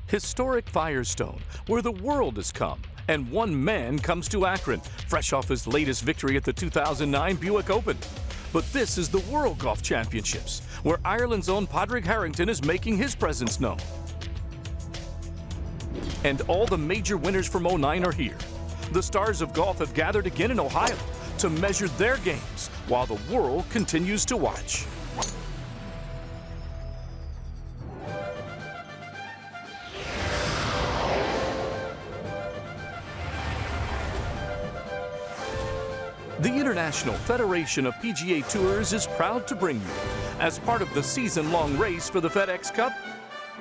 Historic Firestone, where the world has come, and one man comes to Akron, fresh off his latest victory at the 2009 Buick Open. But this is the World Golf Championships, where Ireland's own Padraig Harrington is making his presence known. And all the major winners from '09 are here. The stars of golf have gathered again in Ohio to measure their games while the world continues to watch. The International Federation of PGA Tours is proud to bring you, as part of the season-long race for the FedEx Cup,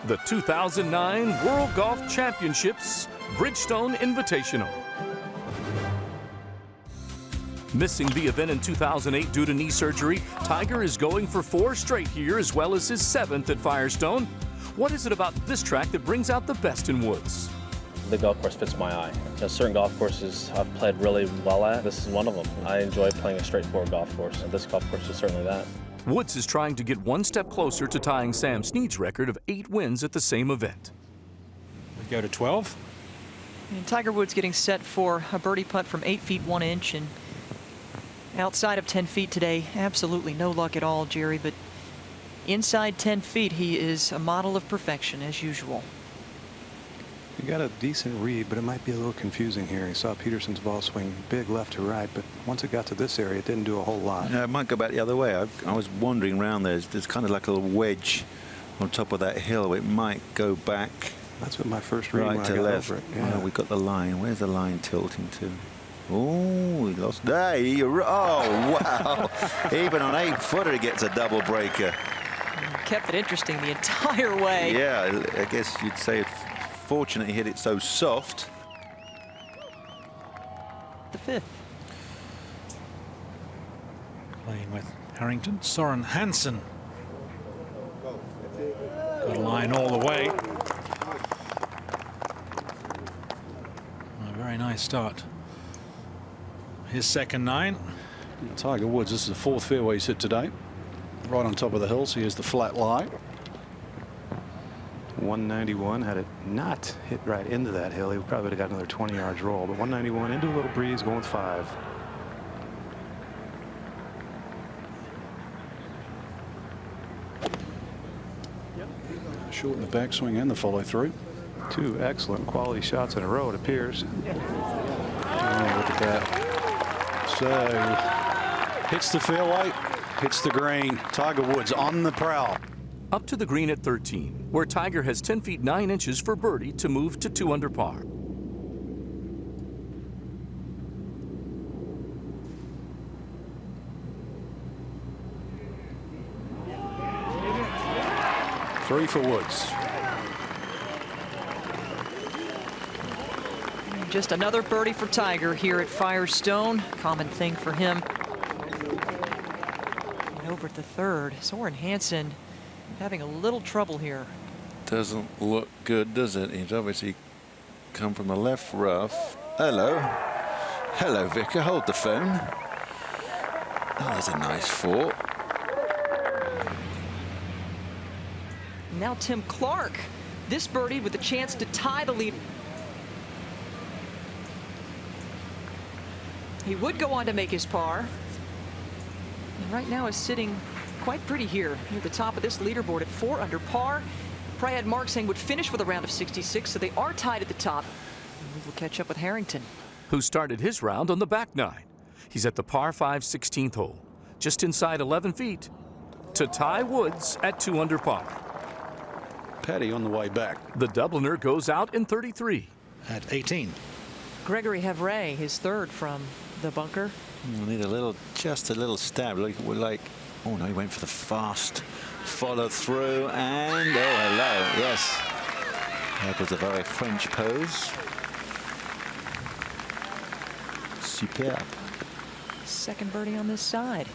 the 2009 World Golf Championships Bridgestone Invitational. Missing the event in 2008 due to knee surgery, Tiger is going for 4 straight here, as well as his 7th at Firestone. What is it about this track that brings out the best in Woods? The golf course fits my eye. Certain golf courses I've played really well at. This is one of them. I enjoy playing a straightforward golf course, and this golf course is certainly that. Woods is trying to get one step closer to tying Sam Snead's record of 8 wins at the same event. We go to 12. And Tiger Woods getting set for a birdie putt from 8 feet 1 inch, and outside of 10 feet today, absolutely no luck at all, Jerry, but inside 10 feet, he is a model of perfection as usual. He got a decent read, but it might be a little confusing here. He saw Peterson's ball swing big left to right, but once it got to this area, it didn't do a whole lot. Yeah, it might go back the other way. I was wandering around there. There's kind of like a little wedge on top of that hill. It might go back. That's what my first read right when to I got left. over it. Yeah. Oh, we got the line. Where's the line tilting to? Oh, he lost. Hey, oh, wow. Even on 8-footer, he gets a double breaker. Kept it interesting the entire way. Yeah, I guess you'd say it's fortunate he hit it so soft. The 5th. Playing with Harrington. Soren Hansen. Got a line all the way. A very nice start. His second 9. Tiger Woods, this is the 4th fairway he's hit today. Right on top of the hill, so here's the flat lie. 191. Had it not hit right into that hill, he probably would have got another 20 yards roll. But 191 into a little breeze, going with 5. Shorten the backswing and the follow through. 2 excellent quality shots in a row, it appears. Oh, look at that. So hits the fairway, hits the green. Tiger Woods on the prowl. Up to the green at 13, where Tiger has 10 feet 9 inches for birdie to move to 2 under par. Three for Woods. Just another birdie for Tiger here at Firestone. Common thing for him. And over at the 3rd, Soren Hansen having a little trouble here. Doesn't look good, does it? He's obviously come from the left rough. Hello. Hello, Vicar. Hold the phone. Oh, there's a nice 4. Now Tim Clark. This birdie with a chance to tie the lead. He would go on to make his par. And right now is sitting quite pretty here near the top of this leaderboard at 4 under par. Prayad Marksing would finish with a round of 66, so they are tied at the top. And we will catch up with Harrington, who started his round on the back 9. He's at the par 5 16th hole, just inside 11 feet, to tie Woods at 2 under par. Paddy on the way back. The Dubliner goes out in 33. At 18. Gregory Havre, his 3rd from the bunker. Need a little, just a little stab. Like, oh no, he went for the fast follow through, and oh hello, yes. That was a very French pose. Superb. 2nd birdie on this side.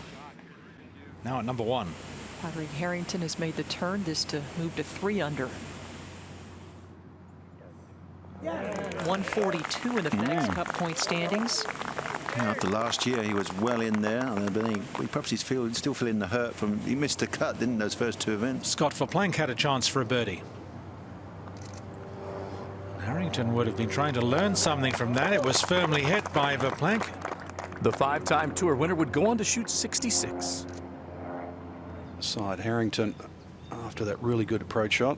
Now at number 1. Padraig Harrington has made the turn, this to move to 3 under. 142 in the FedEx Cup point standings. Yeah, after last year, he was well in there. But he perhaps he's still feeling the hurt from, he missed a cut, didn't those first 2 events? Scott Verplank had a chance for a birdie. Harrington would have been trying to learn something from that. It was firmly hit by Verplank. The 5-time Tour winner would go on to shoot 66. Side Harrington after that really good approach shot.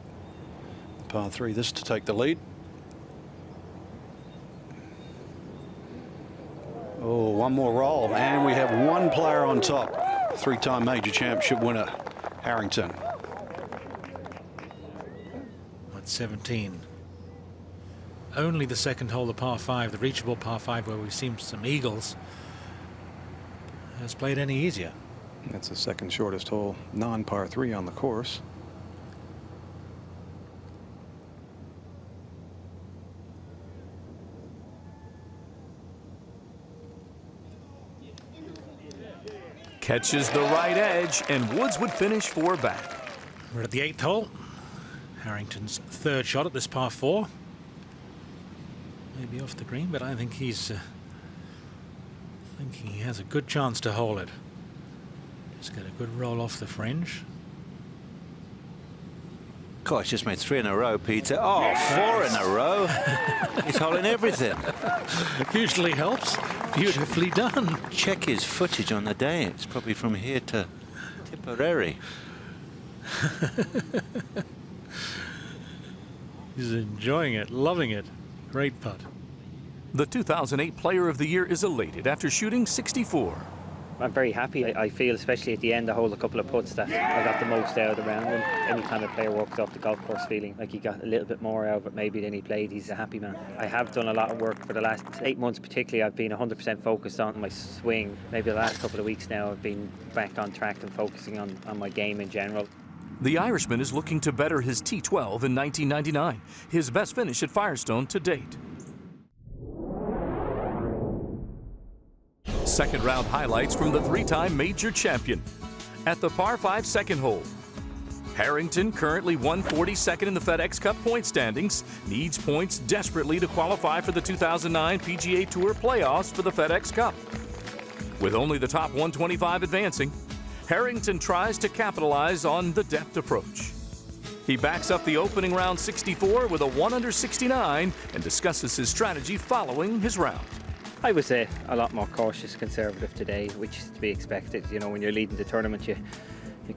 Par 3, this to take the lead. Oh, one more roll, and we have one player on top. 3-time major championship winner, Harrington. At 17. Only the second hole, the par 5, the reachable par 5, where we've seen some eagles, has played any easier. That's the second shortest hole, non-par 3 on the course. Catches the right edge, and Woods would finish 4 back. We're at the 8th hole. Harrington's third shot at this par 4. Maybe off the green, but I think he's thinking he has a good chance to hold it. Just get a good roll off the fringe. God, he's just made 3 in a row, Peter. Oh, 4 in a row. He's holding everything. Usually helps. Beautifully done. Check his footage on the day. It's probably from here to Tipperary. He's enjoying it, loving it. Great putt. The 2008 Player of the Year is elated after shooting 64. I'm very happy. I feel, especially at the end, I hold a couple of putts that I got the most out of the round. And anytime a player walks off the golf course feeling like he got a little bit more out of it maybe than he played, he's a happy man. I have done a lot of work for the last 8 months particularly. I've been 100% focused on my swing. Maybe the last couple of weeks now I've been back on track and focusing on my game in general. The Irishman is looking to better his T12 in 1999, his best finish at Firestone to date. Second round highlights from the 3-time major champion. At the par 5 second hole, Harrington, currently 142nd in the FedEx Cup point standings, needs points desperately to qualify for the 2009 PGA Tour playoffs for the FedEx Cup. With only the top 125 advancing, Harrington tries to capitalize on the depth approach. He backs up the opening round 64 with a 1 under 69 and discusses his strategy following his round. I was a lot more cautious, conservative today, which is to be expected. You know, when you're leading the tournament, you're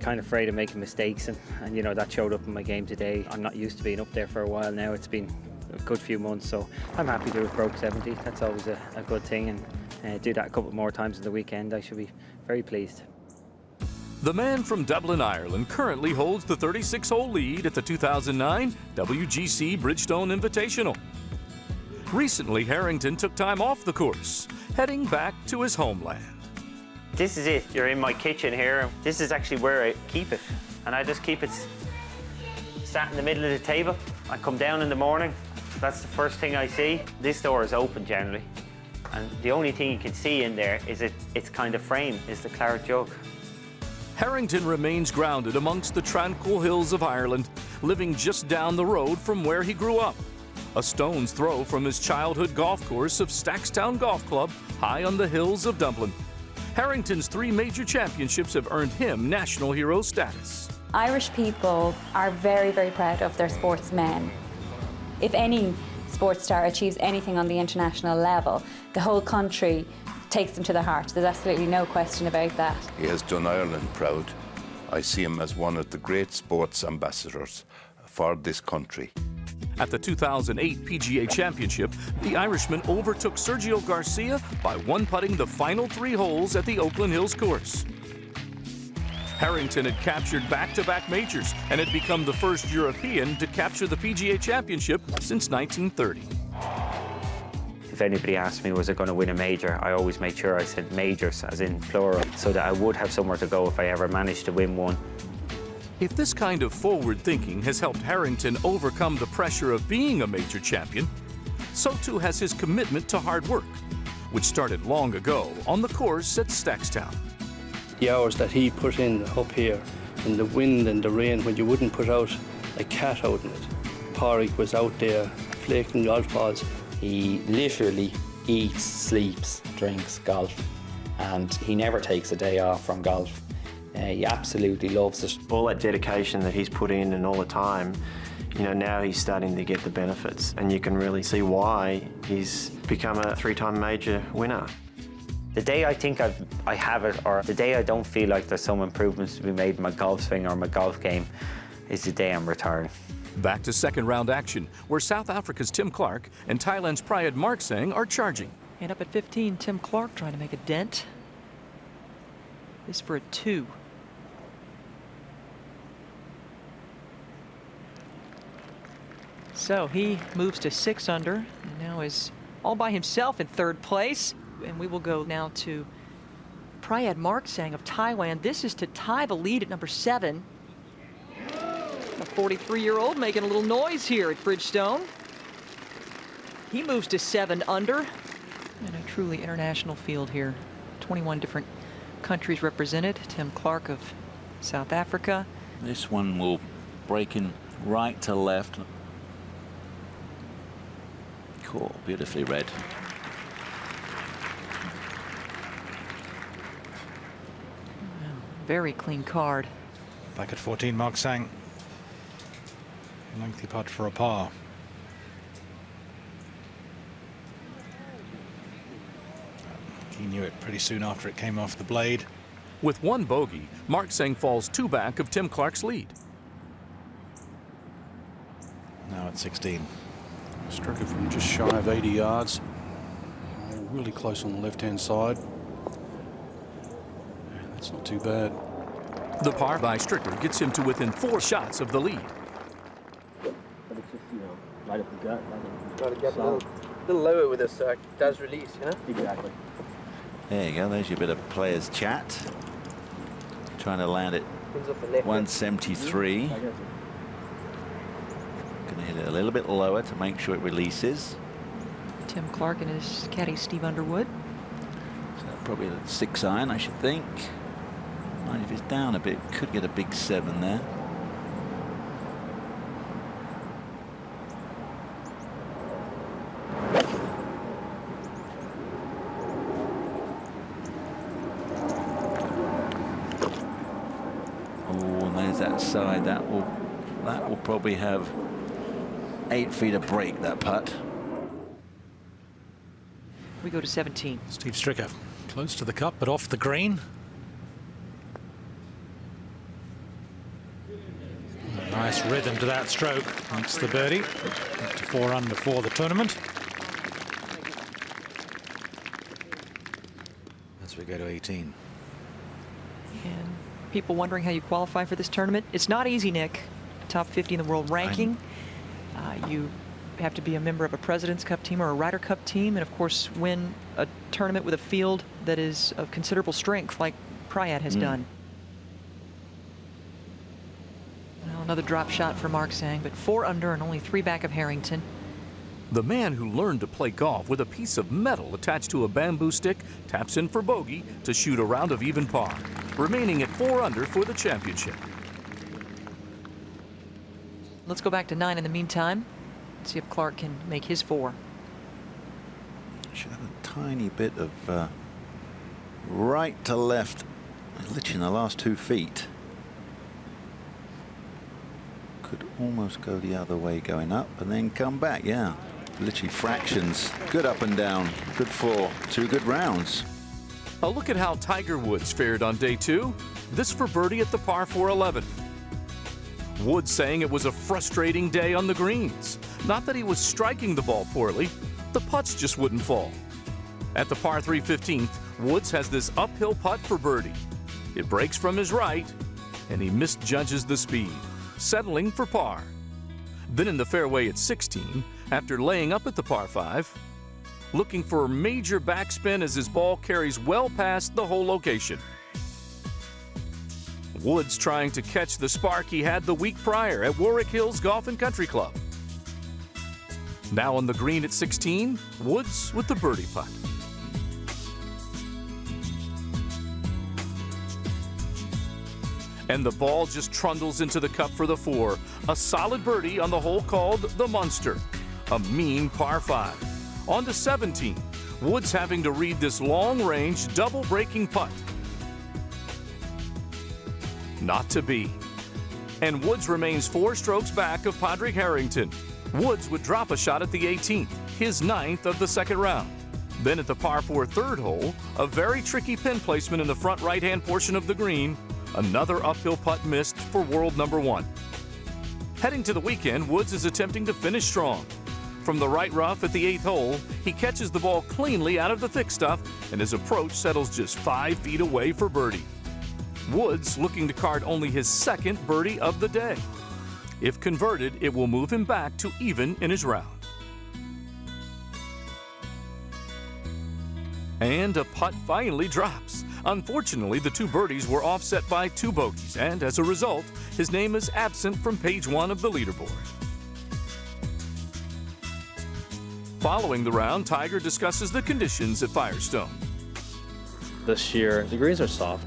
kind of afraid of making mistakes, and you know, that showed up in my game today. I'm not used to being up there for a while now. It's been a good few months, so I'm happy to have broke 70. That's always a good thing, and do that a couple more times in the weekend. I should be very pleased. The man from Dublin, Ireland, currently holds the 36-hole lead at the 2009 WGC-Bridgestone Invitational. Recently, Harrington took time off the course, heading back to his homeland. This is it. You're in my kitchen here. This is actually where I keep it, and I just keep it sat in the middle of the table. I come down in the morning. That's the first thing I see. This door is open generally, and the only thing you can see in there is its kind of frame is the claret jug. Harrington remains grounded amongst the tranquil hills of Ireland, living just down the road from where he grew up. A stone's throw from his childhood golf course of Stackstown Golf Club, high on the hills of Dublin. Harrington's 3 major championships have earned him national hero status. Irish people are very, very proud of their sportsmen. If any sports star achieves anything on the international level, the whole country takes them to the heart. There's absolutely no question about that. He has done Ireland proud. I see him as one of the great sports ambassadors for this country. At the 2008 PGA Championship, the Irishman overtook Sergio Garcia by one-putting the final 3 holes at the Oakland Hills course. Harrington had captured back-to-back majors and had become the first European to capture the PGA Championship since 1930. If anybody asked me was I going to win a major, I always made sure I said majors, as in plural, so that I would have somewhere to go if I ever managed to win one. If this kind of forward thinking has helped Harrington overcome the pressure of being a major champion, so too has his commitment to hard work, which started long ago on the course at Stackstown. The hours that he put in up here, in the wind and the rain, when you wouldn't put out a cat out in it. Pádraig was out there flaking golf balls. He literally eats, sleeps, drinks golf, and he never takes a day off from golf. He absolutely loves it. All that dedication that he's put in and all the time, You know, now he's starting to get the benefits, and you can really see why he's become a 3-time major winner. The day I think I have it, or the day I don't feel like there's some improvements to be made in my golf swing or my golf game, is the day I'm retiring. Back to second round action, where South Africa's Tim Clark and Thailand's Prayad Marksang are charging. And up at 15, Tim Clark trying to make a dent. This for a 2. So he moves to 6 under and now is all by himself in third place. And we will go now to Prayad Marksang of Thailand. This is to tie the lead at number 7. A 43-year-old making a little noise here at Bridgestone. He moves to 7 under. And a truly international field here. 21 different countries represented. Tim Clark of South Africa. This one will break in right to left. Cool, beautifully read. Very clean card. Back at 14, Marksang. Lengthy putt for a par. He knew it pretty soon after it came off the blade. With 1 bogey, Marksang falls 2 back of Tim Clark's lead. Now at 16. Struck it from just shy of 80 yards. Really close on the left-hand side. That's not too bad. The par by Stricker gets him to within 4 shots of the lead. But it's just, you know, right up the gut. Got to get a little lower with this so it does release, you know? Exactly. There you go, there's your bit of players chat. Trying to land it 173. Gonna hit it a little bit lower to make sure it releases. Tim Clark and his caddy Steve Underwood. So probably a 6 iron, I should think. Mind if it's down a bit, could get a big 7 there. That side, that will probably have 8 feet of break, that putt. We go to 17. Steve Stricker close to the cup but off the green. A nice rhythm to that stroke. That's the birdie. Up to 4 under for the tournament. As we go to 18. And people wondering how you qualify for this tournament. It's not easy, Nick. Top 50 in the world ranking. You have to be a member of a President's Cup team or a Ryder Cup team, and of course win a tournament with a field that is of considerable strength, like Prayad has done. Well, another drop shot for Marksang, but 4 under and only 3 back of Harrington. The man who learned to play golf with a piece of metal attached to a bamboo stick taps in for bogey to shoot a round of even par, remaining at 4 under for the championship. Let's go back to 9 in the meantime. See if Clark can make his 4. Should have a tiny bit of right to left, literally in the last 2 feet. Could almost go the other way going up and then come back, yeah. Literally fractions. Good up and down. Good 4. 2 good rounds. A look at how Tiger Woods fared on day 2. This for birdie at the par 411. Woods saying it was a frustrating day on the greens. Not that he was striking the ball poorly, the putts just wouldn't fall. At the par 315th, Woods has this uphill putt for birdie. It breaks from his right, and he misjudges the speed, settling for par. Then in the fairway at 16, after laying up at the par 5, looking for a major backspin as his ball carries well past the hole location. Woods trying to catch the spark he had the week prior at Warwick Hills Golf and Country Club. Now on the green at 16, Woods with the birdie putt. And the ball just trundles into the cup for the 4. A solid birdie on the hole called the Munster. A mean par 5. On to 17. Woods having to read this long-range double-breaking putt. Not to be. And Woods remains 4 strokes back of Padraig Harrington. Woods would drop a shot at the 18th, his 9th of the second round. Then at the par 4 third hole, a very tricky pin placement in the front right-hand portion of the green, another uphill putt missed for world number 1. Heading to the weekend, Woods is attempting to finish strong. From the right rough at the 8th hole, he catches the ball cleanly out of the thick stuff, and his approach settles just 5 feet away for birdie. Woods looking to card only his 2nd birdie of the day. If converted, it will move him back to even in his round. And a putt finally drops. Unfortunately, the 2 birdies were offset by 2 bogeys, and as a result, his name is absent from page 1 of the leaderboard. Following the round, Tiger discusses the conditions at Firestone. This year, the greens are soft,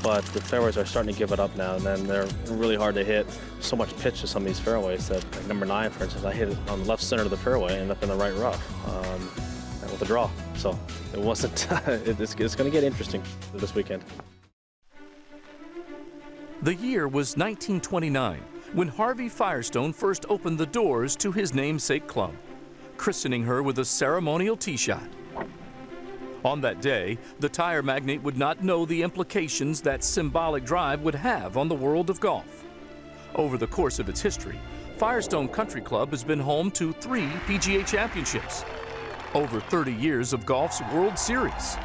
but the fairways are starting to give it up now, and then they're really hard to hit. So much pitch to some of these fairways that, like number 9, for instance, I hit it on the left center of the fairway and ended up in the right rough with a draw. So it wasn't, it's going to get interesting this weekend. The year was 1929, when Harvey Firestone first opened the doors to his namesake club, christening her with a ceremonial tee shot. On that day, the tire magnate would not know the implications that symbolic drive would have on the world of golf. Over the course of its history, Firestone Country Club has been home to 3 PGA championships, over 30 years of golf's World Series.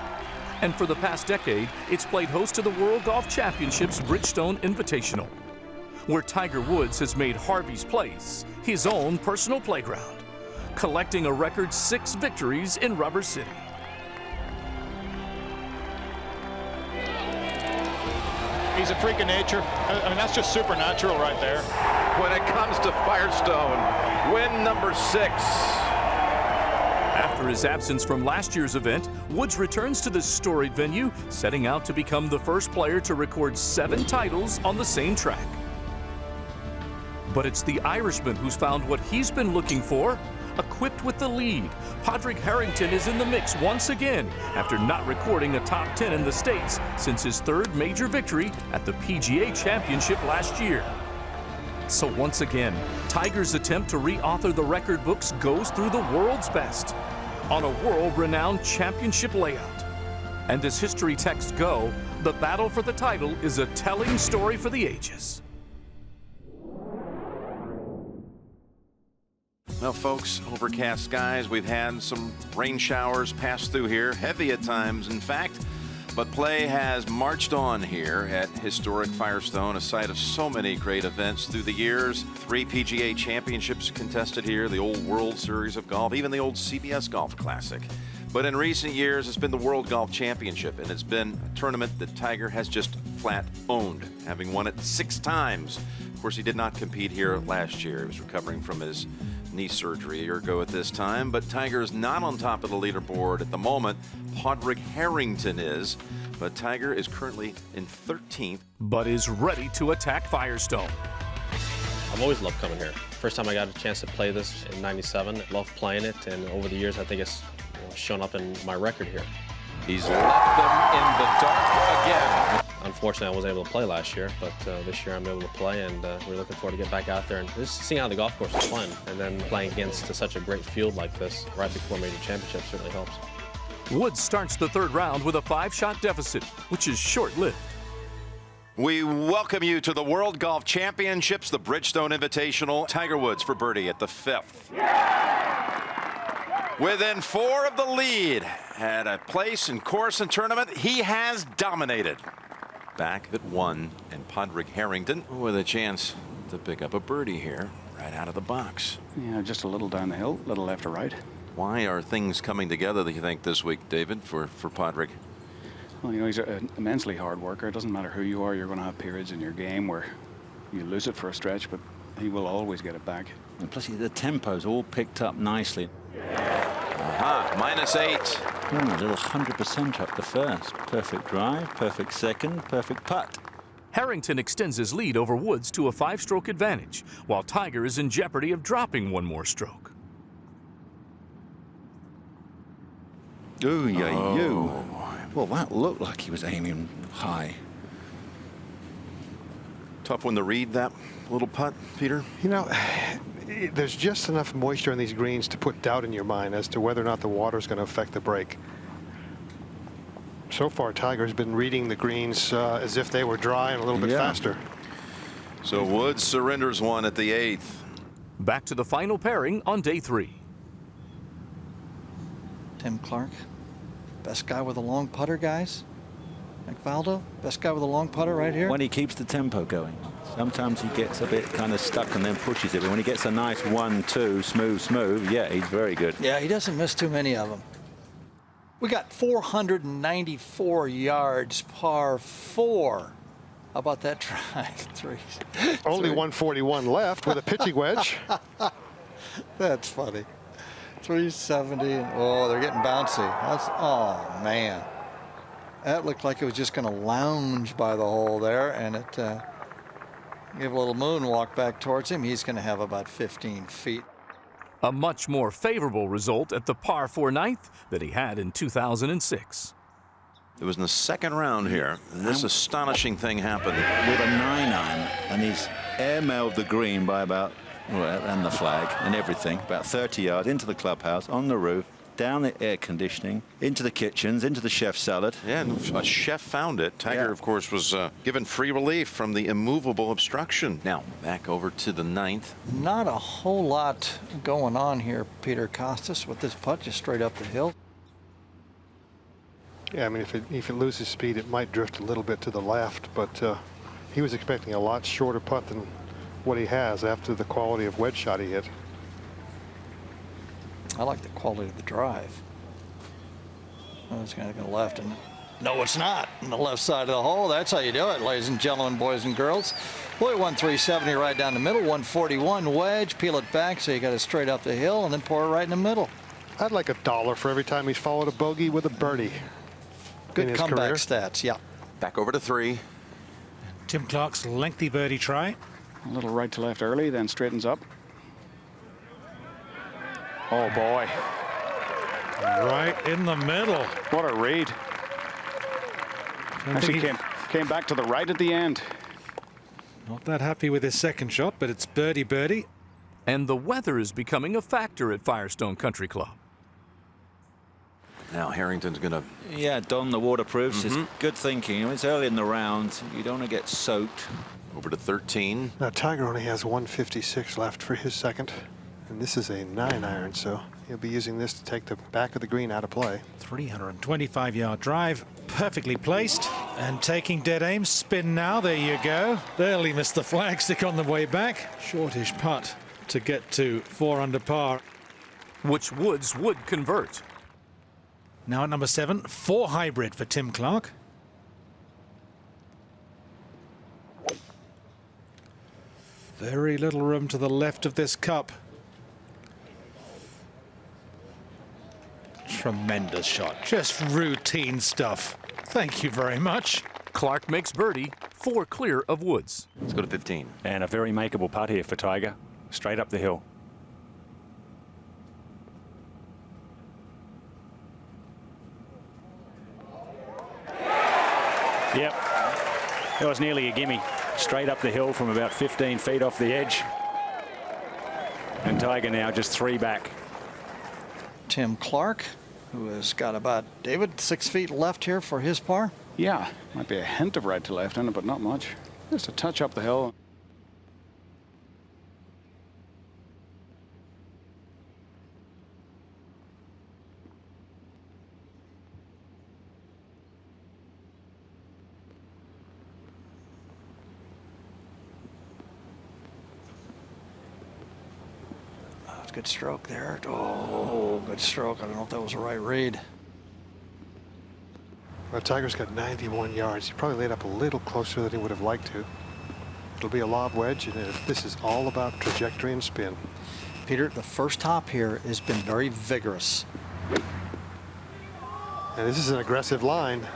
And for the past decade, it's played host to the World Golf Championship's Bridgestone Invitational, where Tiger Woods has made Harvey's Place his own personal playground, collecting a record 6 victories in Rubber City. He's a freak of nature. I mean, that's just supernatural right there. When it comes to Firestone, win number 6. After his absence from last year's event, Woods returns to this storied venue, setting out to become the first player to record 7 titles on the same track. But it's the Irishman who's found what he's been looking for. Equipped with the lead, Padraig Harrington is in the mix once again after not recording a top 10 in the States since his 3rd major victory at the PGA Championship last year. So once again, Tiger's attempt to re-author the record books goes through the world's best on a world-renowned championship layout. And as history texts go, the battle for the title is a telling story for the ages. Well, folks, overcast skies. We've had some rain showers pass through here, heavy at times, in fact. But play has marched on here at historic Firestone, a site of so many great events through the years. 3 PGA championships contested here, the old World Series of Golf, even the old CBS Golf Classic. But in recent years, it's been the World Golf Championship, and it's been a tournament that Tiger has just flat owned, having won it 6 times. Of course, he did not compete here last year. He was recovering from his knee surgery a year ago at this time, but Tiger is not on top of the leaderboard at the moment. Padraig Harrington is, but Tiger is currently in 13th. But is ready to attack Firestone. I've always loved coming here. First time I got a chance to play this in '97, loved playing it, and over the years I think it's shown up in my record here. He's left them in the dark again. Unfortunately, I wasn't able to play last year, but this year I'm able to play, and we're looking forward to get back out there and just seeing how the golf course is playing. And then playing against such a great field like this right before major championship certainly helps. Woods starts the 3rd round with a 5-shot deficit, which is short-lived. We welcome you to the World Golf Championships, the Bridgestone Invitational. Tiger Woods for birdie at the 5th. Within 4 of the lead at a place and course and tournament he has dominated. Back at 1, and Padraig Harrington with a chance to pick up a birdie here right out of the box. Yeah, just a little down the hill, a little left or right. Why are things coming together, do you think, this week, David, for Padraig? Well, you know, he's an immensely hard worker. It doesn't matter who you are, you're going to have periods in your game where you lose it for a stretch, but he will always get it back. And plus, the tempo's all picked up nicely. -8. A little 100% up the first. Perfect drive, perfect second, perfect putt. Harrington extends his lead over Woods to a 5-stroke advantage, while Tiger is in jeopardy of dropping 1 more stroke. Ooh, yeah, you. Well, that looked like he was aiming high. Tough one to read, that little putt, Peter. You know, there's just enough moisture in these greens to put doubt in your mind as to whether or not the water is going to affect the break. So far, Tiger's been reading the greens as if they were dry and a little bit faster. So Woods surrenders one at the 8th. Back to the final pairing on day 3. Tim Clark, best guy with a long putter, guys. McValdo, best guy with a long putter right here. When he keeps the tempo going. Sometimes he gets a bit kind of stuck and then pushes it. But when he gets a nice 1-2, smooth, yeah, he's very good. Yeah, he doesn't miss too many of them. We got 494 yards, par 4. How about that drive? Three. Only 141 left with a pitching wedge. That's funny. 370. Oh, they're getting bouncy. That's, oh, man. That looked like it was just going to lounge by the hole there, and it give a little moonwalk back towards him. He's going to have about 15 feet. A much more favorable result at the par 4 ninth that he had in 2006. It was in the second round here, and this astonishing thing happened. With a 9-iron, and he's airmailed the green by about, well, and the flag and everything, about 30 yards into the clubhouse, on the roof, down the air conditioning, into the kitchens, into the chef's salad. Yeah, and a chef found it. Tiger, of course, was given free relief from the immovable obstruction. Now, back over to the 9th. Not a whole lot going on here, Peter Costas, with this putt just straight up the hill. Yeah, I mean, if it loses speed, it might drift a little bit to the left, but he was expecting a lot shorter putt than what he has after the quality of wedge shot he hit. I like the quality of the drive. Oh, it's going to go left, and no, it's not. On the left side of the hole, that's how you do it, ladies and gentlemen, boys and girls. Boy, 370 right down the middle, 141 wedge, peel it back so you got it straight up the hill, and then pour it right in the middle. I'd like $1 for every time he's followed a bogey with a birdie. Good comeback stats, yeah. Back over to 3. Tim Clark's lengthy birdie try. A little right to left early, then straightens up. Oh, boy. Right in the middle. What a read. Actually came back to the right at the end. Not that happy with his second shot, but it's birdie. And the weather is becoming a factor at Firestone Country Club. Now Harrington's going to... Yeah, don the waterproofs. It's good thinking. It's early in the round. You don't want to get soaked. Over to 13. Now, Tiger only has 156 left for his second. And this is a 9-iron, so he'll be using this to take the back of the green out of play. 325-yard drive, perfectly placed, and taking dead aim. Spin now, there you go. Barely missed the flagstick on the way back. Shortish putt to get to 4 under par. Which Woods would convert. Now at number 7, 4 hybrid for Tim Clark. Very little room to the left of this cup. Tremendous shot. Just routine stuff. Thank you very much. Clark makes birdie, 4 clear of Woods. Let's go to 15. And a very makeable putt here for Tiger. Straight up the hill. Yep. That was nearly a gimme. Straight up the hill from about 15 feet off the edge. And Tiger now just 3 back. Tim Clark, who has got about, David, 6 feet left here for his par. Yeah, might be a hint of right to left in it, but not much. Just a touch up the hill. Good stroke there. Oh, good stroke. I don't know if that was the right read. Well, Tiger's got 91 yards. He probably laid up a little closer than he would have liked to. It'll be a lob wedge, and this is all about trajectory and spin. Peter, the first top here has been very vigorous. And this is an aggressive line.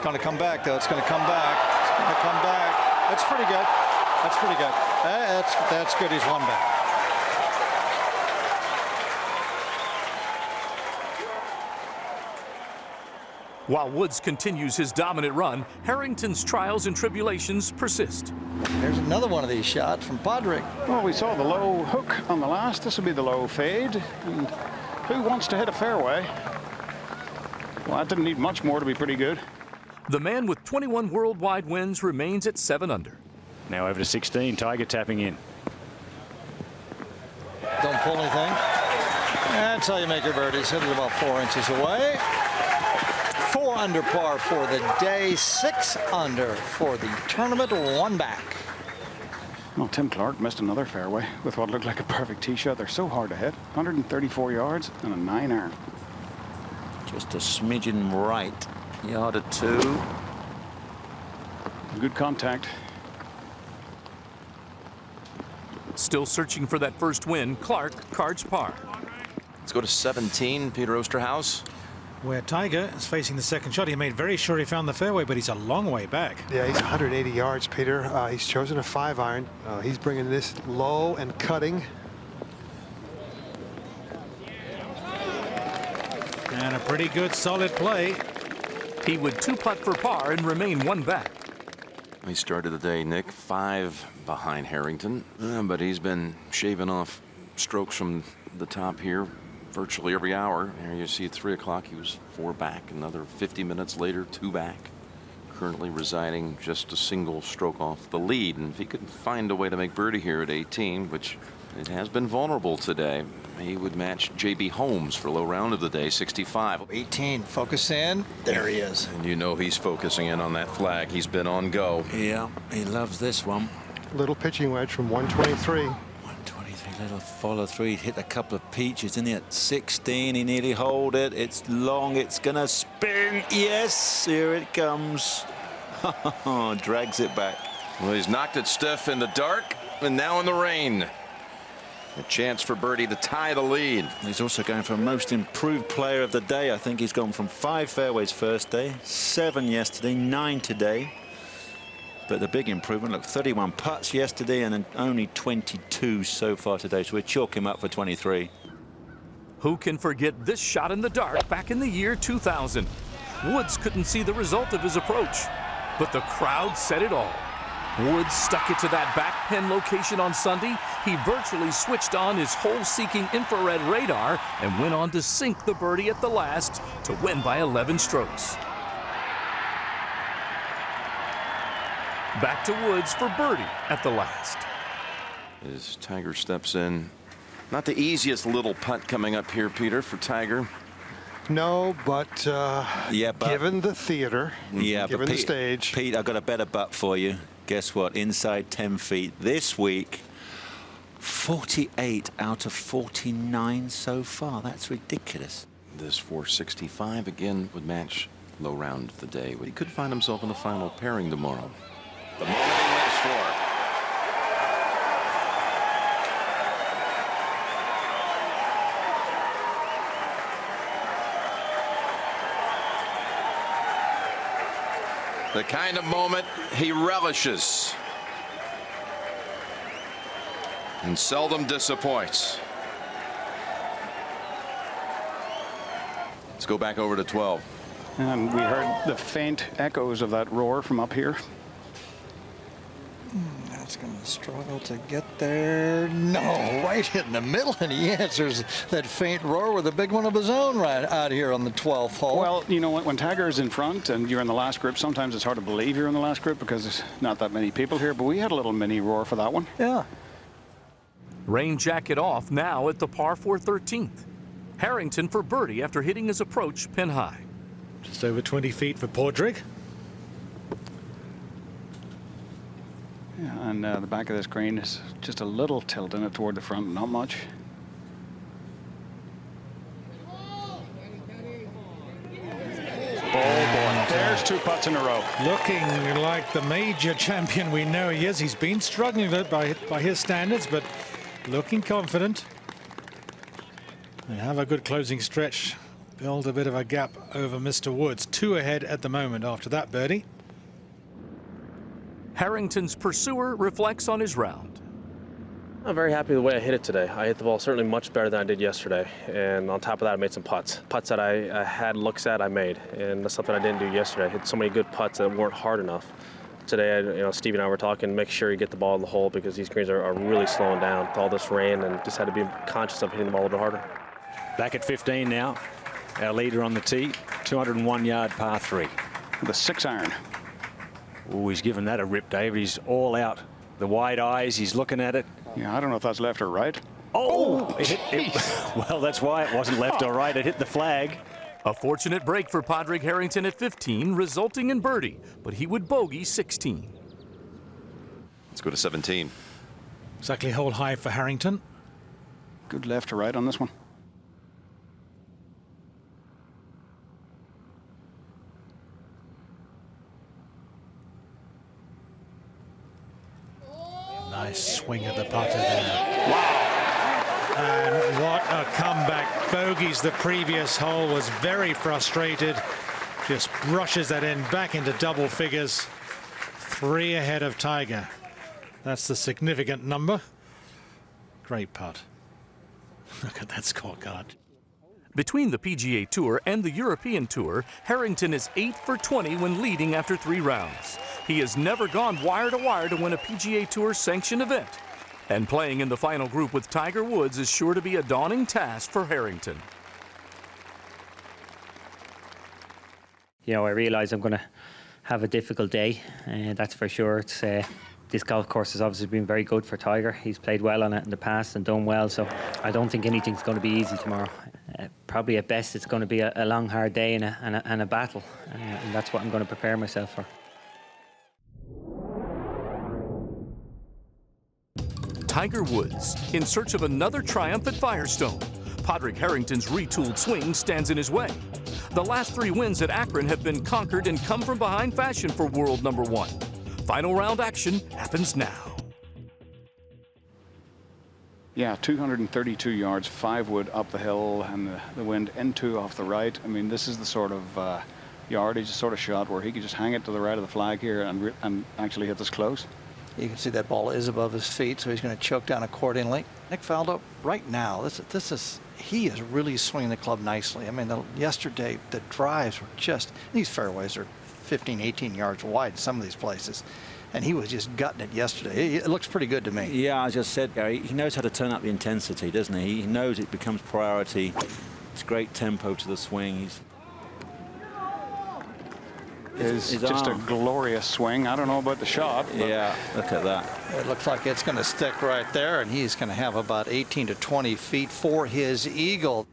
Going to come back, though. It's going to come back. It's going to come back. That's pretty good. That's pretty good. That's good. He's 1 back. While Woods continues his dominant run, Harrington's trials and tribulations persist. There's another one of these shots from Padraig. Well, we saw the low hook on the last. This will be the low fade. And who wants to hit a fairway? Well, that didn't need much more to be pretty good. The man with 21 worldwide wins remains at 7 under. Now over to 16, Tiger tapping in. Don't pull anything. That's how you make your birdies. Hit it about 4 inches away. 4 under par for the day, 6 under for the tournament, 1 back. Well, Tim Clark missed another fairway with what looked like a perfect tee shot. They're so hard to hit. 134 yards and a 9-iron. Just a smidgen right. Yard at 2. Good contact. Still searching for that first win, Clark cards par. Let's go to 17, Peter Osterhaus. Where Tiger is facing the second shot. He made very sure he found the fairway, but he's a long way back. Yeah, he's 180 yards, Peter. He's chosen a 5-iron. He's bringing this low and cutting. And a pretty good solid play. He would 2-putt for par and remain 1 back. He started the day, Nick, 5 behind Harrington, but he's been shaving off strokes from the top here virtually every hour. Here you see at 3 o'clock he was 4 back. Another 50 minutes later, 2 back. Currently residing just a single stroke off the lead. And if he could find a way to make birdie here at 18, which it has been vulnerable today, he would match J.B. Holmes for low round of the day, 65. 18, focus in. There he is. And you know he's focusing in on that flag. He's been on go. Yeah, he loves this one. Little pitching wedge from 123. 123, little follow through. He hit a couple of peaches, didn't he? At 16, he nearly holed it. It's long, it's gonna spin. Yes, here it comes. Drags it back. Well, he's knocked it stiff in the dark and now in the rain. A chance for birdie to tie the lead. He's also going for most improved player of the day. I think he's gone from 5 fairways first day, 7 yesterday, 9 today. But the big improvement, look, 31 putts yesterday and only 22 so far today. So we chalk him up for 23. Who can forget this shot in the dark back in the year 2000? Woods couldn't see the result of his approach, but the crowd said it all. Woods stuck it to that back pin location on Sunday. He virtually switched on his hole-seeking infrared radar and went on to sink the birdie at the last to win by 11 strokes. Back to Woods for birdie at the last. As Tiger steps in, not the easiest little putt coming up here, Peter, for Tiger. No, but given the theater, given the Pete, stage. Pete, I've got a better butt for you. Guess what? Inside 10 feet this week, 48 out of 49 so far. That's ridiculous. This 465 again would match low round of the day. He could find himself in the final pairing tomorrow. The moment he lives for. The kind of moment he relishes and seldom disappoints. Let's go back over to 12. And we heard the faint echoes of that roar from up here. That's going to struggle to get there. No, right in the middle, and he answers that faint roar with a big one of his own right out here on the 12th hole. Well, you know what? When Tiger is in front and you're in the last group, sometimes it's hard to believe you're in the last group because there's not that many people here. But we had a little mini roar for that one. Yeah. Rain jacket off now at the par 4 13th. Harrington for birdie after hitting his approach pin high. Just over 20 feet for Padraig. Yeah, and the back of this green is just a little tilt in it toward the front, not much. Oh boy, there's 2 putts in a row. Looking like the major champion we know he is. He's been struggling a bit by his standards, but looking confident. And have a good closing stretch. Build a bit of a gap over Mr. Woods. 2 ahead at the moment after that birdie. Harrington's pursuer reflects on his round. I'm very happy with the way I hit it today. I hit the ball certainly much better than I did yesterday. And on top of that, I made some putts. Putts that I had looks at, I made. And that's something I didn't do yesterday. I hit so many good putts that weren't hard enough. Today, Steve and I were talking, make sure you get the ball in the hole because these greens are really slowing down with all this rain, and just had to be conscious of hitting the ball a little bit harder. Back at 15 now. Our leader on the tee, 201-yard par 3. With a 6-iron. Oh, he's given that a rip, David. He's all out. The wide eyes, he's looking at it. Yeah, I don't know if that's left or right. Oh, well, that's why it wasn't left or right. It hit the flag. A fortunate break for Padraig Harrington at 15, resulting in birdie, but he would bogey 16. Let's go to 17. Exactly hole high for Harrington. Good left to right on this one. Nice swing at the putter there. Wow. And what a comeback. Bogeys the previous hole, was very frustrated. Just brushes that in back into double figures. 3 ahead of Tiger. That's the significant number. Great putt. Look at that scorecard. Between the PGA Tour and the European Tour, Harrington is 8 for 20 when leading after 3 rounds. He has never gone wire to wire to win a PGA Tour sanctioned event. And playing in the final group with Tiger Woods is sure to be a daunting task for Harrington. I realize I'm going to have a difficult day, and that's for sure. It's this golf course has obviously been very good for Tiger. He's played well on it in the past and done well, so I don't think anything's going to be easy tomorrow. Probably at best it's going to be a long, hard day and a battle, and that's what I'm going to prepare myself for. Tiger Woods, in search of another triumph at Firestone. Padraig Harrington's retooled swing stands in his way. The last 3 wins at Akron have been conquered and come from behind fashion for world number 1. Final round action happens now. Yeah, 232 yards, 5 wood up the hill, and the wind into off the right. I mean, this is the sort of yardage sort of shot where he could just hang it to the right of the flag here and actually hit this close. You can see that ball is above his feet, so he's going to choke down accordingly. Nick Faldo, right now, he is really swinging the club nicely. I mean, yesterday the drives were just, these fairways are 15, 18 yards wide in some of these places, and he was just gutting it yesterday. It looks pretty good to me. Yeah, as I said, Gary, he knows how to turn up the intensity, doesn't he? He knows it becomes priority. It's great tempo to the swing. It's just a glorious swing. I don't know about the shot. Yeah, look at that. It looks like it's going to stick right there, and he's going to have about 18 to 20 feet for his eagle.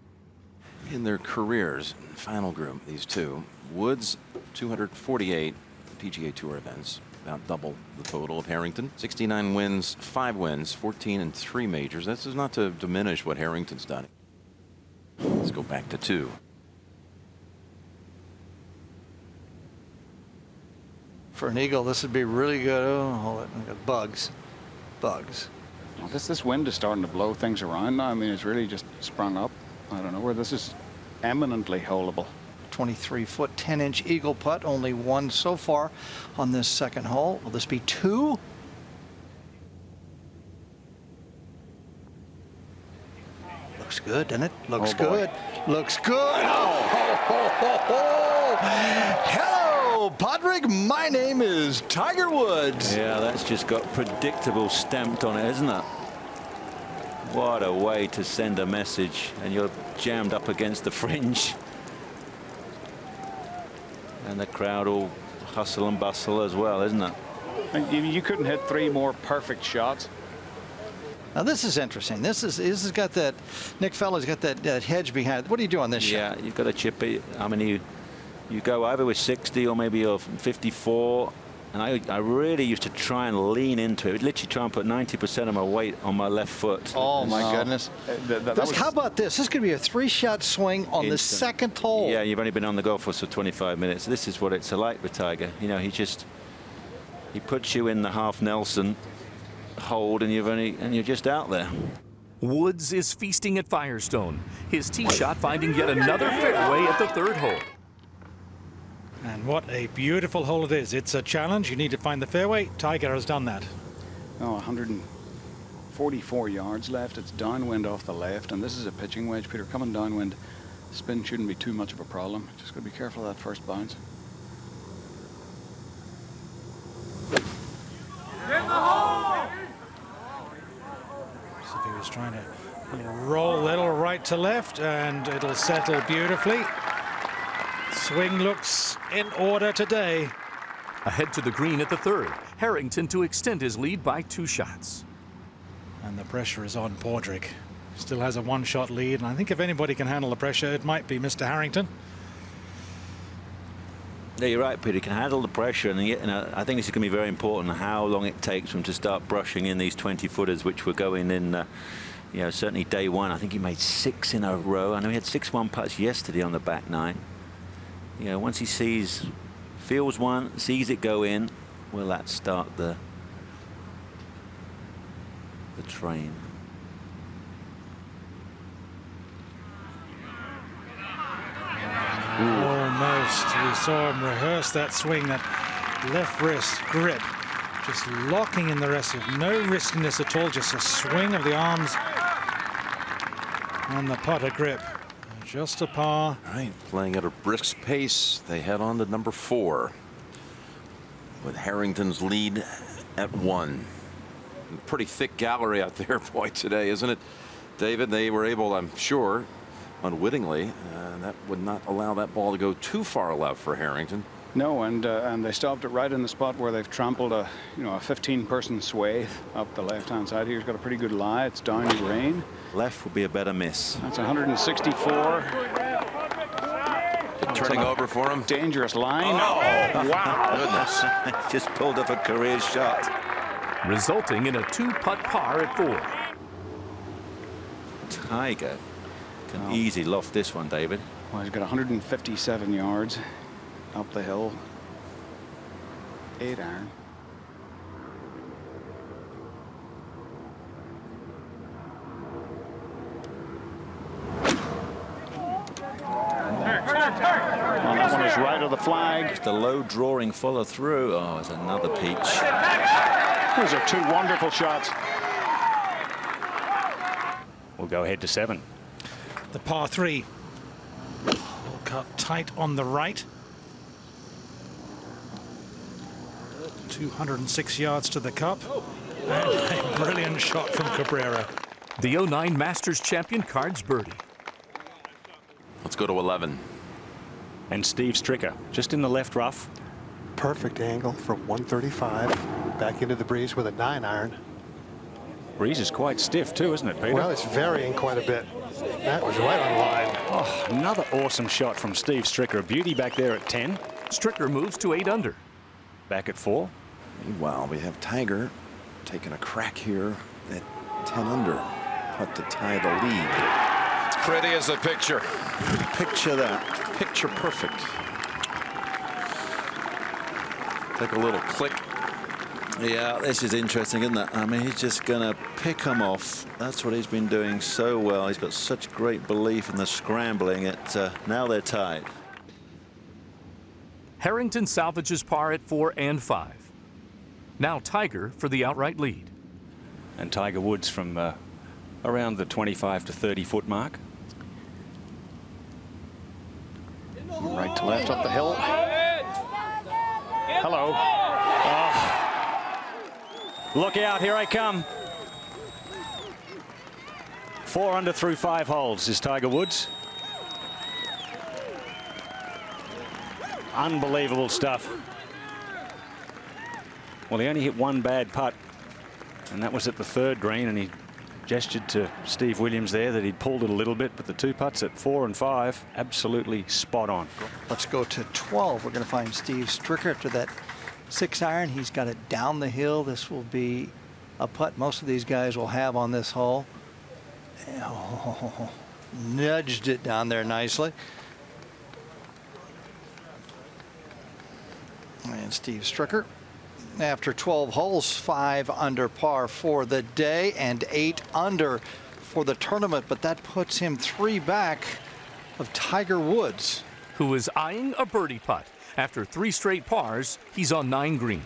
In their careers, final group, these two, Woods, 248 PGA Tour events, about double the total of Harrington. 69 wins, 5 wins, 14 and 3 majors. This is not to diminish what Harrington's done. Let's go back to 2. For an eagle, this would be really good. Oh, hold it. Bugs. Well, this wind is starting to blow things around now. I mean, it's really just sprung up. I don't know where this is eminently holeable. 23-foot, 10-inch eagle putt. Only 1 so far on this second hole. Will this be 2? Looks good, doesn't it? Looks good. Looks good. Hello, Padraig. My name is Tiger Woods. Yeah, that's just got predictable stamped on it, isn't it? What a way to send a message, and you're jammed up against the fringe. And the crowd all hustle and bustle as well, isn't it? You couldn't hit 3 more perfect shots. Now this is interesting. This has got that. Nick Faldo's got that hedge behind. What do you do on this shot? Yeah, you've got to chip it. I mean, you go either with 60 or maybe you're 54. And I really used to try and lean into it. I'd literally try and put 90% of my weight on my left foot. Oh my goodness! How about this? This could be a 3-shot swing on the second hole. Yeah, you've only been on the golf course for 25 minutes. This is what it's like with Tiger. You know, he puts you in the half Nelson hold, and you're just out there. Woods is feasting at Firestone. His tee shot finding yet another fairway at the 3rd hole. And what a beautiful hole it is. It's a challenge. You need to find the fairway. Tiger has done that. Oh, 44 yards left. It's downwind off the left, and this is a pitching wedge, Peter. Coming downwind, spin shouldn't be too much of a problem. Just got to be careful of that first bounce. So if he was trying to roll little right to left, and it'll settle beautifully. Swing looks in order today. Ahead to the green at the third. Harrington to extend his lead by 2 shots. And the pressure is on Padraig. Still has a 1-shot lead, and I think if anybody can handle the pressure, it might be Mr. Harrington. Yeah, you're right, Peter. He can handle the pressure, and I think this is going to be very important, how long it takes for him to start brushing in these 20-footers, which were going in, certainly day one. I think he made 6 in a row. I know he had 6-1 putts yesterday on the back 9. Once he feels one, sees it go in, will that start the train? Almost. We saw him rehearse that swing, that left wrist grip, just locking in the rest of it. No riskiness at all, just a swing of the arms on the putter grip. Just a par. All right, playing at a brisk pace, they head on to number 4 with Harrington's lead at 1. Pretty thick gallery out there, boy, today, isn't it, David? They were able, I'm sure, unwittingly, that would not allow that ball to go too far left for Harrington. No, and they stopped it right in the spot where they've trampled a 15-person swathe up the left-hand side. Here's got a pretty good lie. It's down in rain. Left would be a better miss. That's 164. Turning over for him. Dangerous line. Oh, wow. Goodness. Just pulled up a career shot. Resulting in a 2-putt par at 4. Tiger can easily loft this one, David. Well, he's got 157 yards up the hill. 8-iron. Well, that one is right of the flag. Just a low drawing follow through. Oh, it's another peach. Those are 2 wonderful shots. We'll go ahead to 7. The par 3. All cut tight on the right. 206 yards to the cup. And a brilliant shot from Cabrera. The 09 Masters champion cards birdie. Let's go to 11. And Steve Stricker, just in the left rough. Perfect angle for 135. Back into the breeze with a 9-iron. Breeze is quite stiff too, isn't it, Peter? Well, it's varying quite a bit. That was right on line. Oh, another awesome shot from Steve Stricker. A beauty back there at 10. Stricker moves to 8 under. Back at 4. Meanwhile, we have Tiger taking a crack here at 10 under. Putt to tie the lead. Pretty as a picture. Picture that. Picture perfect. Take a little click. Yeah, this is interesting, isn't it? I mean, he's just going to pick them off. That's what he's been doing so well. He's got such great belief in the scrambling. Now they're tied. Harrington salvages par at 4 and 5. Now Tiger for the outright lead. And Tiger Woods from around the 25 to 30 foot mark. Right to left up the hill. Hello. Oh. Look out, here I come. 4 under through 5 holes is Tiger Woods. Unbelievable stuff. Well, he only hit 1 bad putt, and that was at the 3rd green, and he gestured to Steve Williams there that he'd pulled it a little bit, but the 2 putts at 4 and 5, absolutely spot on. Let's go to 12. We're going to find Steve Stricker after that 6-iron. He's got it down the hill. This will be a putt most of these guys will have on this hole. Oh, nudged it down there nicely. And Steve Stricker, after 12 holes, 5 under par for the day and 8 under for the tournament, but that puts him 3 back of Tiger Woods, who is eyeing a birdie putt. After 3 straight pars, he's on 9 green.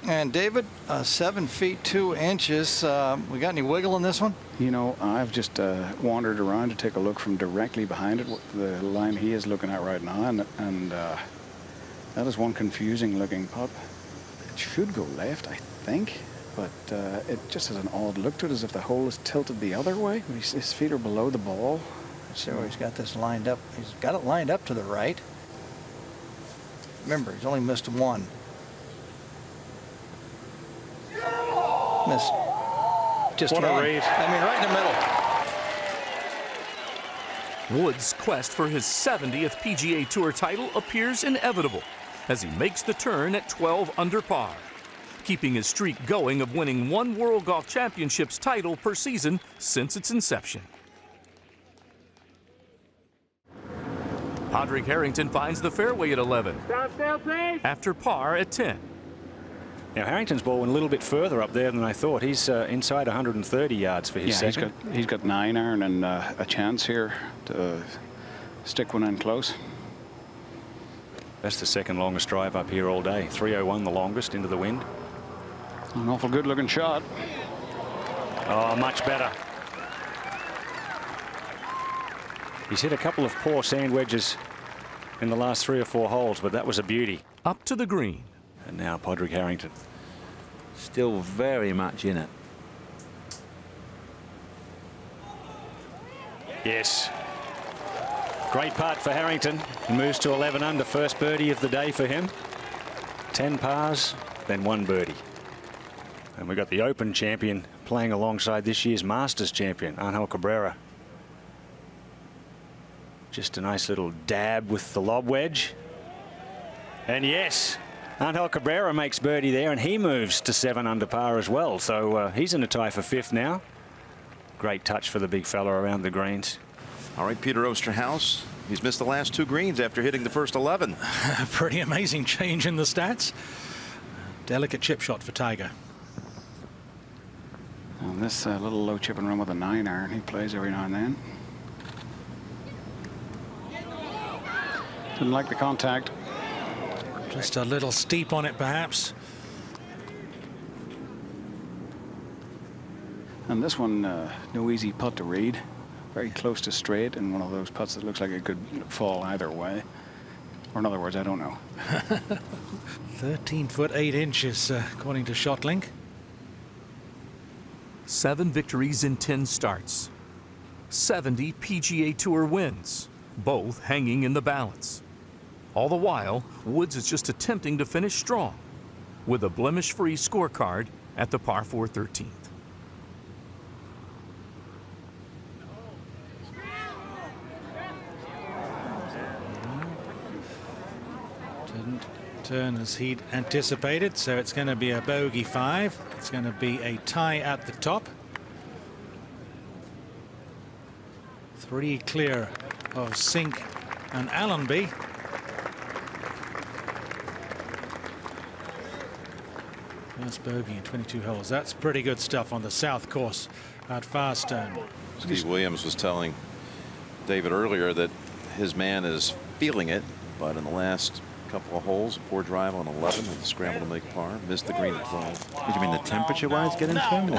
And David, 7 feet 2 inches. We got any wiggle in this one? You know, I've just wandered around to take a look from directly behind it, the line he is looking at right now, and that is one confusing looking putt. It should go left, I think, but it just has an odd look to it, as if the hole is tilted the other way. His feet are below the ball. Let's see where he's got this lined up. He's got it lined up to the right. Remember, he's only missed one. Missed. Just what one. a read. I mean, right in the middle. Woods' quest for his 70th PGA Tour title appears inevitable as he makes the turn at 12 under par, keeping his streak going of winning one World Golf Championships title per season since its inception. Padraig Harrington finds the fairway at 11, after par at 10. Now, Harrington's ball went a little bit further up there than I thought. He's inside 130 yards for his second. He's got 9 iron and a chance here to stick one in close. That's the second longest drive up here all day. 301 the longest into the wind. An awful good looking shot. Oh, much better. He's hit a couple of poor sand wedges in the last 3 or 4 holes, but that was a beauty. Up to the green. And now Padraig Harrington. Still very much in it. Yes. Great putt for Harrington. He moves to 11 under, first birdie of the day for him. 10 pars, then 1 birdie. And we've got the Open champion playing alongside this year's Masters champion, Angel Cabrera. Just a nice little dab with the lob wedge. And yes, Angel Cabrera makes birdie there, and he moves to 7 under par as well. So he's in a tie for 5th now. Great touch for the big fella around the greens. All right, Peter Osterhaus. He's missed the last 2 greens after hitting the first 11. Pretty amazing change in the stats. Delicate chip shot for Tiger. On this little low chip and run with a 9 iron, he plays every now and then. Didn't like the contact. Just a little steep on it, perhaps. And this one, no easy putt to read. Very close to straight, and one of those putts that looks like it could fall either way. Or in other words, I don't know. 13 foot 8 inches, according to ShotLink. 7 victories in 10 starts. 70 PGA Tour wins, both hanging in the balance. All the while, Woods is just attempting to finish strong with a blemish-free scorecard at the par 4 13th. Didn't turn as he'd anticipated, so it's going to be a bogey 5. It's going to be a tie at the top. 3 clear of Sink and Allenby. First bogey in 22 holes. That's pretty good stuff on the south course at Firestone. Steve Williams was telling David earlier that his man is feeling it, but in the last couple of holes, poor drive on 11 with the scramble to make par, missed the green at 12. What do you mean, the temperature-wise getting to him?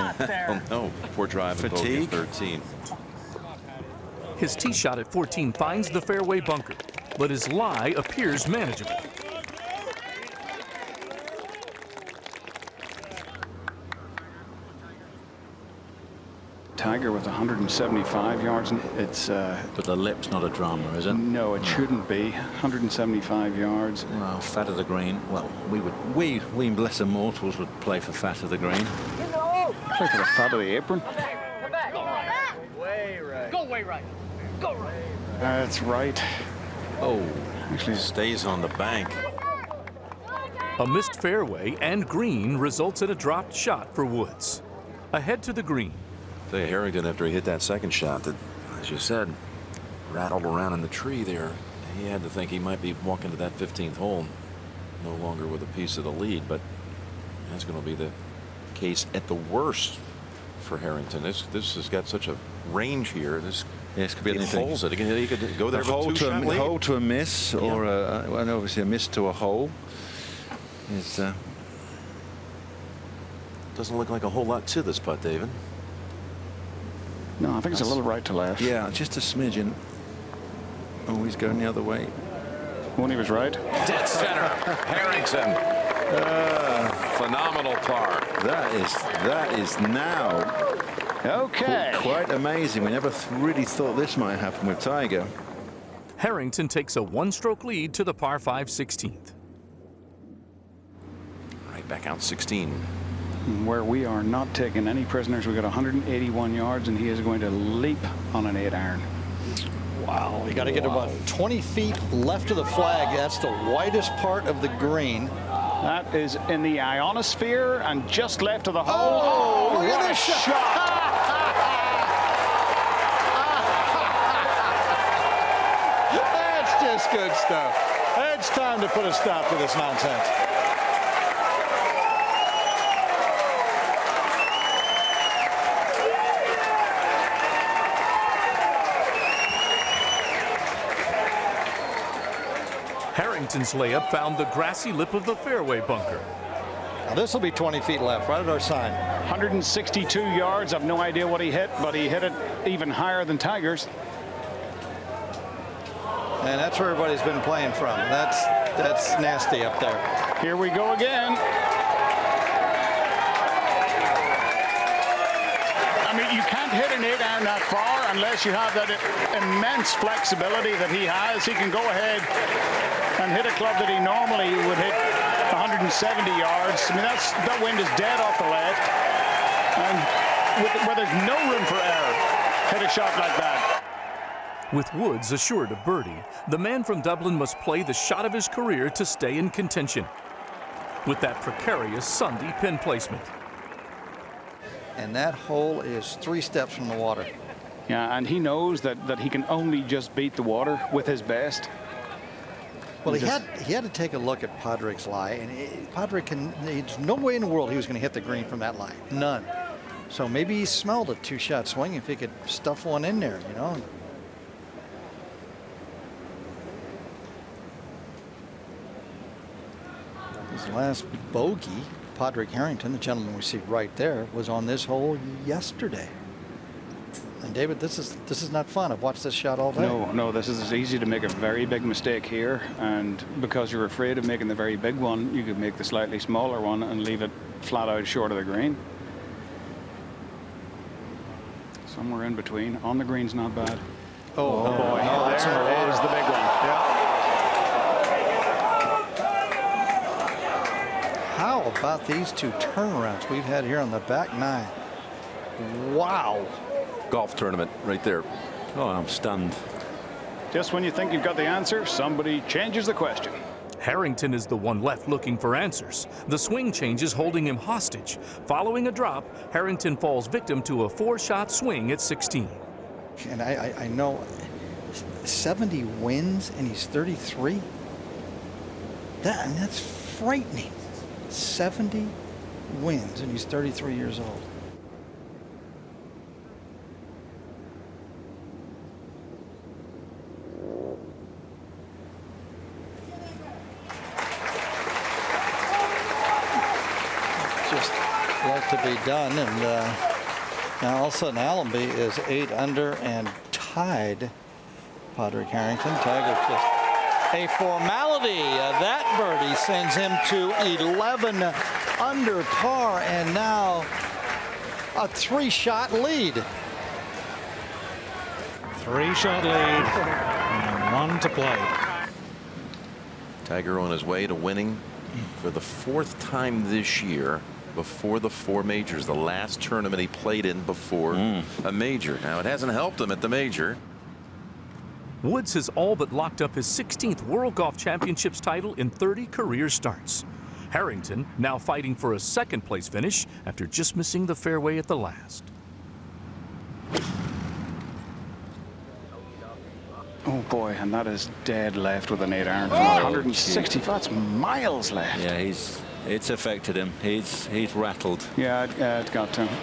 Oh no, poor drive at bogey at 13. His tee shot at 14 finds the fairway bunker, but his lie appears manageable. Tiger with 175 yards. It's but the lip's not a drama, is it? No, it shouldn't be. 175 yards. Well, fat of the green. Well, we lesser mortals would play for fat of the green. Play for the fat of the apron. Come back. Way right. Go way right. Go right. That's right. Oh, actually stays on the bank. A missed fairway and green results in a dropped shot for Woods. Ahead to the green. Harrington, after he hit that second shot that, as you said, rattled around in the tree there, he had to think he might be walking to that 15th hole, no longer with a piece of the lead, but that's going to be the case at the worst for Harrington. This has got such a range here. This could be anything. Holds it. He could go there with a hole to a miss, or and obviously a miss to a hole is Doesn't look like a whole lot to this putt, David. No, I think it's a little right to left. Yeah, just a smidgen. Oh, he's going the other way. When he was right. Dead center. Harrington. Phenomenal par. That is now okay. Quite amazing. We never really thought this might happen with Tiger. Harrington takes a one-stroke lead to the par 5 16th. Right back out 16. Where we are not taking any prisoners. We got 181 yards, and he is going to leap on an 8-iron. Wow, you got to get about 20 feet left of the flag. That's the widest part of the green. That is in the ionosphere and just left of the hole. Oh, look what at a this shot! That's just good stuff. It's time to put a stop to this nonsense. Harrington's layup found the grassy lip of the fairway bunker. Now this will be 20 feet left, right at our sign. 162 yards. I've no idea what he hit, but he hit it even higher than Tiger's. And that's where everybody's been playing from. That's nasty up there. Here we go again. I mean, you can't hit an 8-iron that far unless you have that immense flexibility that he has. He can go ahead and hit a club that he normally would hit 170 yards. I mean, that wind is dead off the left. And where there's no room for error, hit a shot like that. With Woods assured of birdie, the man from Dublin must play the shot of his career to stay in contention. With that precarious Sunday pin placement. And that hole is 3 steps from the water. Yeah, and he knows that he can only just beat the water with his best. Well, he had to take a look at Padraig's lie, and there's no way in the world he was going to hit the green from that lie. None. So maybe he smelled a 2-shot swing if he could stuff one in there, you know. His last bogey, Padraig Harrington, the gentleman we see right there, was on this hole yesterday. And David, this is not fun. I've watched this shot all day. No, this is easy to make a very big mistake here, and because you're afraid of making the very big one, you could make the slightly smaller one and leave it flat out short of the green. Somewhere in between. On the green's not bad. Oh boy, no, that's there is the big one. Yeah. How about these 2 turnarounds we've had here on the back 9? Wow. Golf tournament right there. Oh, I'm stunned. Just when you think you've got the answer, somebody changes the question. Harrington is the one left looking for answers. The swing changes holding him hostage. Following a drop, Harrington falls victim to a 4-shot swing at 16. And I know 70 wins and he's 33. That's frightening. 70 wins and he's 33 years old. Just left to be done, and now all of a sudden Allenby is 8 under and tied Padraig Harrington. Tiger just a formality. That birdie sends him to 11 under par, and now a 3-shot lead. 3-shot lead and 1 to play. Tiger on his way to winning for the 4th time this year before the 4 majors, the last tournament he played in before a major. Now, it hasn't helped him at the major. Woods has all but locked up his 16th World Golf Championships title in 30 career starts. Harrington now fighting for a 2nd place finish after just missing the fairway at the last. Oh boy, and that is dead left with an 8-iron. 160, that's miles left. Yeah, it's affected him. He's rattled. Yeah, it got to him.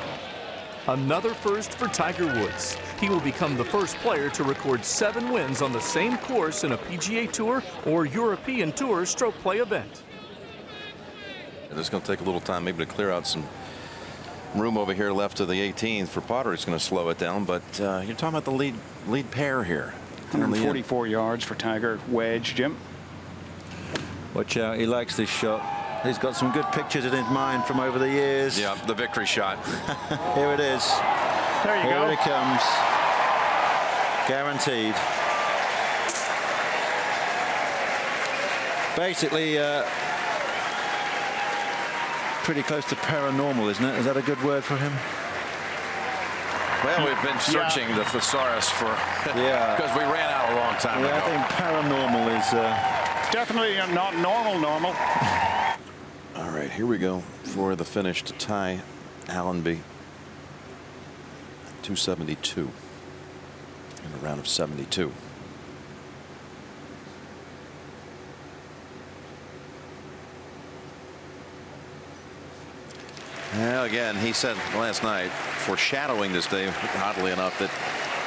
Another first for Tiger Woods. He will become the first player to record 7 wins on the same course in a PGA Tour or European Tour stroke play event. And it's going to take a little time maybe to clear out some room over here left to the 18th for Potter. It's going to slow it down, but you're talking about the lead pair here. 144 yards for Tiger. Wedge, Jim. Watch out, he likes this shot. He's got some good pictures in his mind from over the years. Yeah, the victory shot. Here it is. There you go. Here it comes. Guaranteed. Basically, pretty close to paranormal, isn't it? Is that a good word for him? Well, we've been searching the thesaurus for because we ran out a long time ago. I think paranormal is definitely not normal. All right, here we go for the finish to tie Allenby. 272 in a round of 72. Well, again, he said last night, foreshadowing this day, oddly enough, that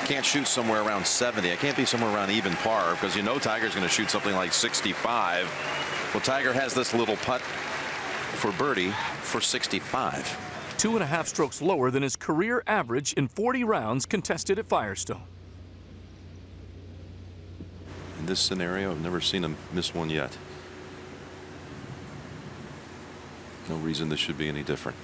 can't shoot somewhere around 70. I can't be somewhere around even par because you know Tiger's going to shoot something like 65. Well, Tiger has this little putt for birdie for 65. 2.5 strokes lower than his career average in 40 rounds contested at Firestone. In this scenario, I've never seen him miss one yet. No reason this should be any different.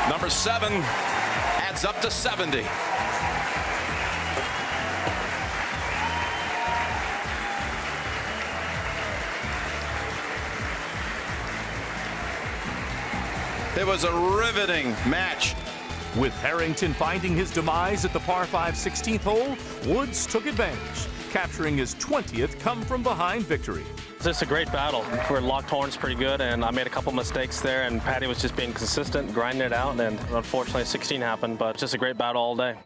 Number 7 adds up to 70. It was a riveting match. With Harrington finding his demise at the par 5 16th hole, Woods took advantage, capturing his 20th come-from-behind victory. It's a great battle. We're locked horns pretty good, and I made a couple mistakes there, and Patty was just being consistent, grinding it out, and unfortunately 16 happened, but just a great battle all day.